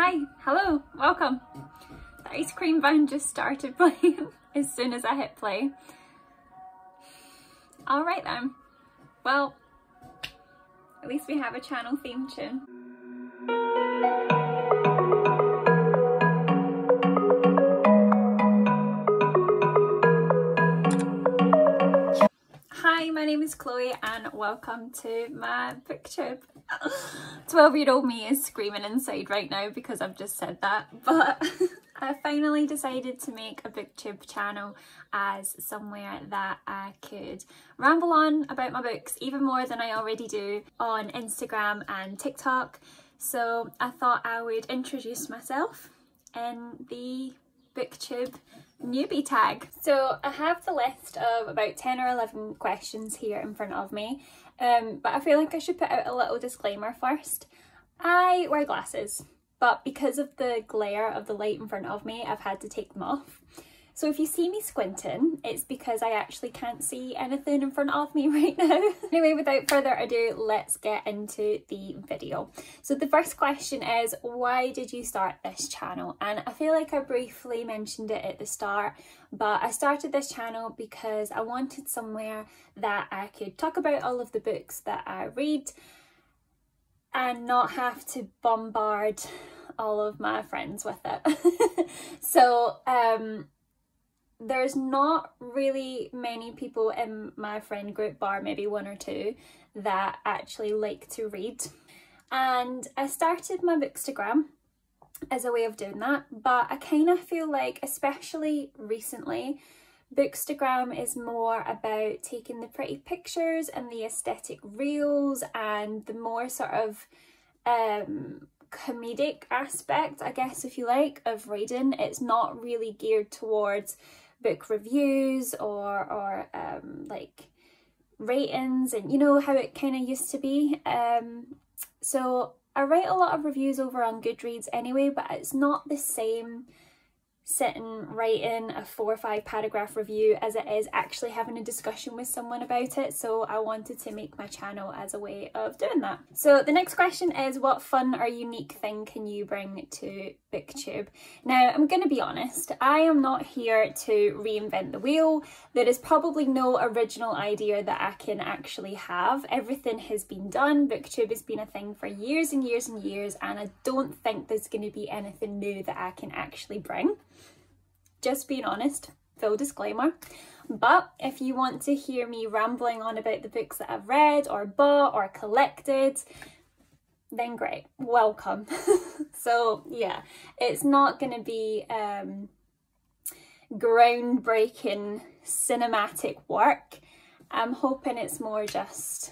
Hi, hello, welcome. The ice cream van just started playing as soon as I hit play. Alright then, well, at least we have a channel theme tune. Hi, my name is Chloe and welcome to my booktube. 12-year-old me is screaming inside right now because I've just said that, but I finally decided to make a booktube channel as somewhere that I could ramble on about my books even more than I already do on Instagram and TikTok. So I thought I would introduce myself in the Booktube Newbie tag. So I have the list of about 10 or 11 questions here in front of me, but I feel like I should put out a little disclaimer first. I wear glasses, but because of the glare of the light in front of me, I've had to take them off. So if you see me squinting, it's because I actually can't see anything in front of me right now. Anyway, without further ado, let's get into the video. So the first question is, why did you start this channel? And I feel like I briefly mentioned it at the start, but I started this channel because I wanted somewhere that I could talk about all of the books that I read and not have to bombard all of my friends with it. So, there's not really many people in my friend group, bar maybe one or two, that actually like to read. And I started my Bookstagram as a way of doing that, but I kind of feel like, especially recently, Bookstagram is more about taking the pretty pictures and the aesthetic reels and the more sort of comedic aspect, I guess, if you like, of reading. It's not really geared towards book reviews or like ratings and you know how it kind of used to be. So I write a lot of reviews over on Goodreads anyway, but it's not the same sitting writing a 4 or 5 paragraph review as it is actually having a discussion with someone about it. So I wanted to make my channel as a way of doing that. So the next question is, what fun or unique thing can you bring to Booktube? Now, I'm going to be honest, I am not here to reinvent the wheel. There is probably no original idea that I can actually have. Everything has been done. Booktube has been a thing for years and years and years, and I don't think there's going to be anything new that I can actually bring. Just being honest, full disclaimer. But if you want to hear me rambling on about the books that I've read or bought or collected, then great, welcome. So yeah, it's not going to be groundbreaking cinematic work. I'm hoping it's more just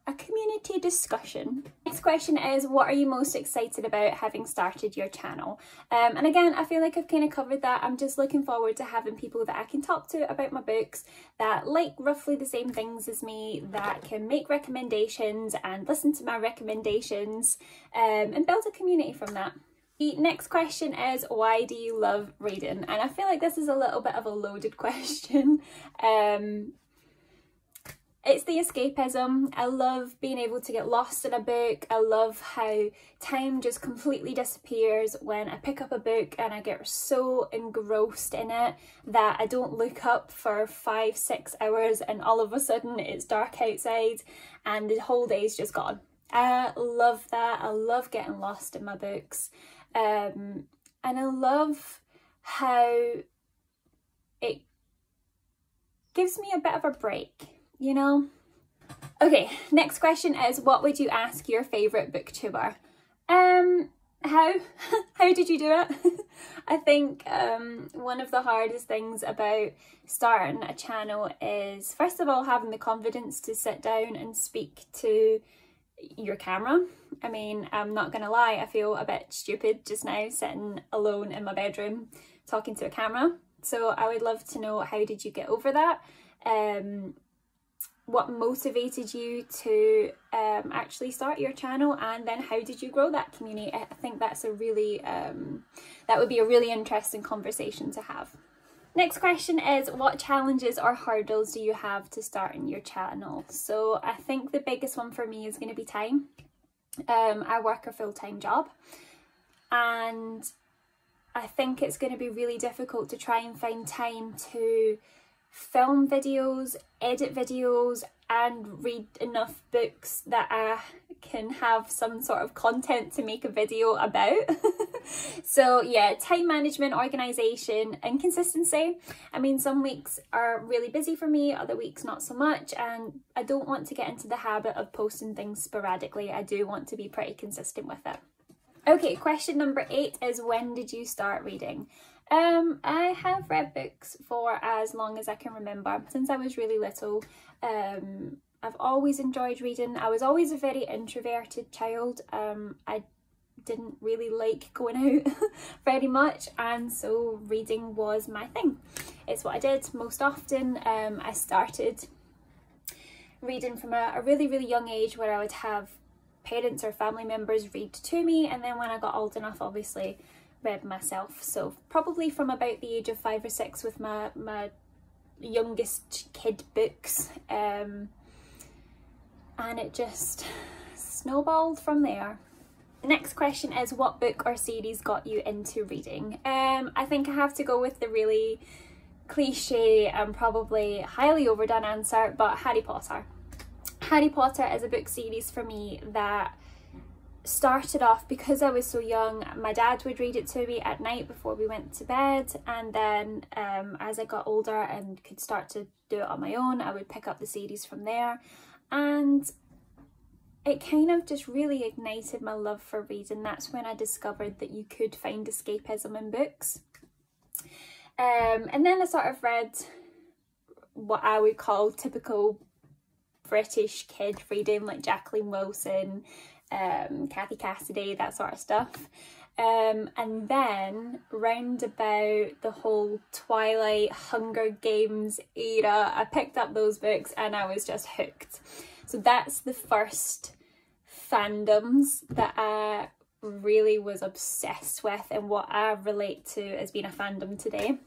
a community discussion. Next question is, what are you most excited about having started your channel? And again, I feel like I've kind of covered that. I'm just looking forward to having people that I can talk to about my books that like roughly the same things as me, that can make recommendations and listen to my recommendations, and build a community from that. The next question is, why do you love reading? And I feel like this is a little bit of a loaded question. It's the escapism. I love being able to get lost in a book. I love how time just completely disappears when I pick up a book and I get so engrossed in it that I don't look up for 5-6 hours and all of a sudden it's dark outside and the whole day's just gone. I love that. I love getting lost in my books. And I love how it gives me a bit of a break, you know? Okay, next question is, what would you ask your favourite booktuber? How did you do it? I think one of the hardest things about starting a channel is, first of all, having the confidence to sit down and speak to your camera. I mean, I'm not gonna lie, I feel a bit stupid just now sitting alone in my bedroom talking to a camera. So I would love to know, how did you get over that? What motivated you to actually start your channel, and then how did you grow that community? I think that's a really that would be a really interesting conversation to have. Next question is, what challenges or hurdles do you have to starting your channel? So I think the biggest one for me is going to be time. I work a full-time job and I think it's going to be really difficult to try and find time to film videos, edit videos, and read enough books that I can have some sort of content to make a video about. So yeah, time management, organisation and consistency. I mean, some weeks are really busy for me, other weeks not so much, and I don't want to get into the habit of posting things sporadically. I do want to be pretty consistent with it. Okay, question number 8 is, when did you start reading? I have read books for as long as I can remember, since I was really little. I've always enjoyed reading. I was always a very introverted child. I didn't really like going out very much, and so reading was my thing. It's what I did most often. I started reading from a really, really young age, where I would have parents or family members read to me, and then when I got old enough, obviously read myself. So probably from about the age of 5 or 6 with my youngest kid books, and it just snowballed from there. The next question is, what book or series got you into reading? I think I have to go with the really cliche and probably highly overdone answer, but Harry Potter. Harry Potter is a book series for me that started off because I was so young. My dad would read it to me at night before we went to bed, and then as I got older and could start to do it on my own, I would pick up the series from there, and it kind of just really ignited my love for reading. That's when I discovered that you could find escapism in books. And then I sort of read what I would call typical British kid reading, like Jacqueline Wilson, Kathy Cassidy, that sort of stuff. And then round about the whole Twilight, Hunger Games era, I picked up those books and I was just hooked. So that's the first fandoms that I really was obsessed with and what I relate to as being a fandom today.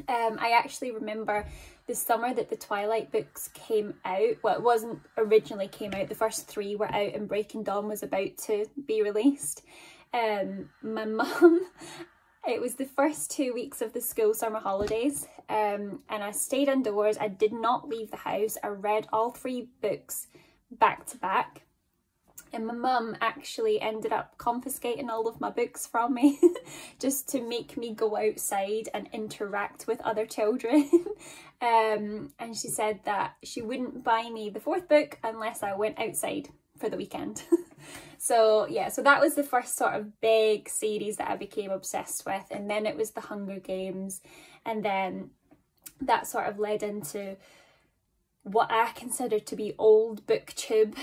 I actually remember the summer that the Twilight books came out. Well, it wasn't originally came out, the first 3 were out and Breaking Dawn was about to be released. My mum, it was the first 2 weeks of the school summer holidays, and I stayed indoors. I did not leave the house. I read all 3 books back to back, and my mum actually ended up confiscating all of my books from me just to make me go outside and interact with other children. And she said that she wouldn't buy me the 4th book unless I went outside for the weekend. So yeah, so that was the first sort of big series that I became obsessed with, and then it was the Hunger Games, and then that sort of led into what I consider to be old booktube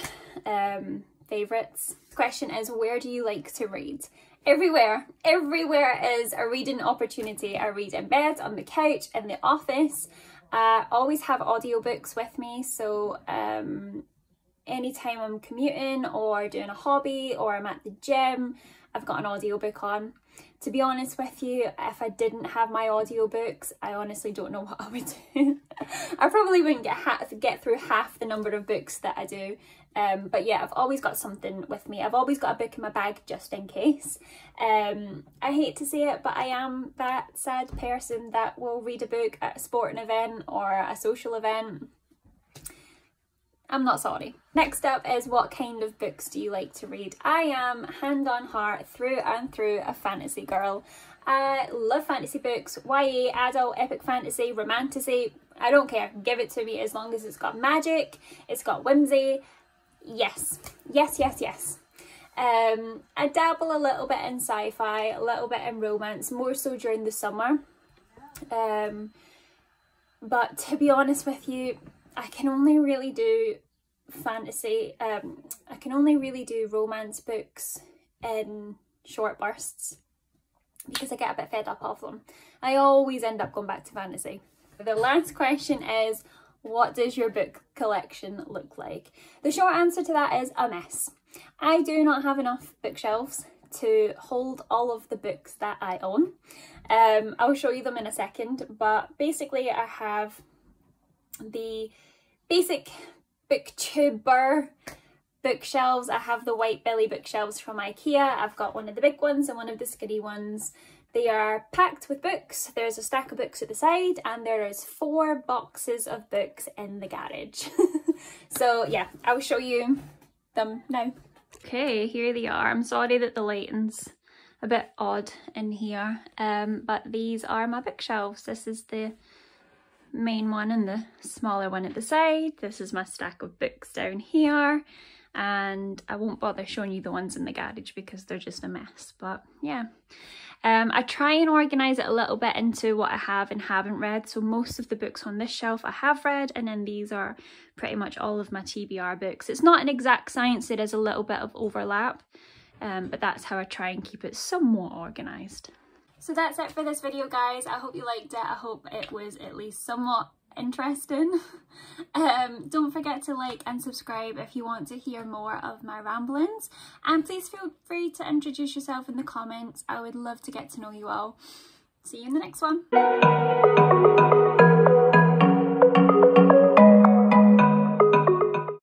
favourites. Question is, where do you like to read? Everywhere. Everywhere is a reading opportunity. I read in bed, on the couch, in the office. I always have audiobooks with me, so anytime I'm commuting or doing a hobby or I'm at the gym, I've got an audiobook on. To be honest with you, if I didn't have my audiobooks, I honestly don't know what I would do. I probably wouldn't get through half the number of books that I do. But yeah, I've always got something with me. I've always got a book in my bag just in case. I hate to say it, but I am that sad person that will read a book at a sporting event or a social event. I'm not sorry. Next up is, what kind of books do you like to read? I am, hand on heart, through and through, a fantasy girl. I love fantasy books, YA, adult, epic fantasy, romantasy. I don't care. Give it to me as long as it's got magic, it's got whimsy. Yes. Yes, yes, yes. I dabble a little bit in sci-fi, a little bit in romance, more so during the summer. But to be honest with you, I can only really do fantasy, I can only really do romance books in short bursts because I get a bit fed up of them. I always end up going back to fantasy. The last question is, what does your book collection look like? The short answer to that is a mess. I do not have enough bookshelves to hold all of the books that I own. I'll show you them in a second, but basically I have the basic booktuber bookshelves. I have the white belly bookshelves from IKEA. I've got one of the big ones and one of the skinny ones. They are packed with books. There's a stack of books at the side and there is 4 boxes of books in the garage. So yeah, I'll show you them now. Okay, here they are. I'm sorry that the lighting's a bit odd in here, but these are my bookshelves. This is the main one and the smaller one at the side. This is my stack of books down here, and I won't bother showing you the ones in the garage because they're just a mess, but yeah. I try and organise it a little bit into what I have and haven't read. So most of the books on this shelf I have read, and then these are pretty much all of my TBR books. It's not an exact science, there is a little bit of overlap, but that's how I try and keep it somewhat organised. So that's it for this video, guys. I hope you liked it. I hope it was at least somewhat interesting. Don't forget to like and subscribe if you want to hear more of my ramblings, and please feel free to introduce yourself in the comments. I would love to get to know you all. See you in the next one.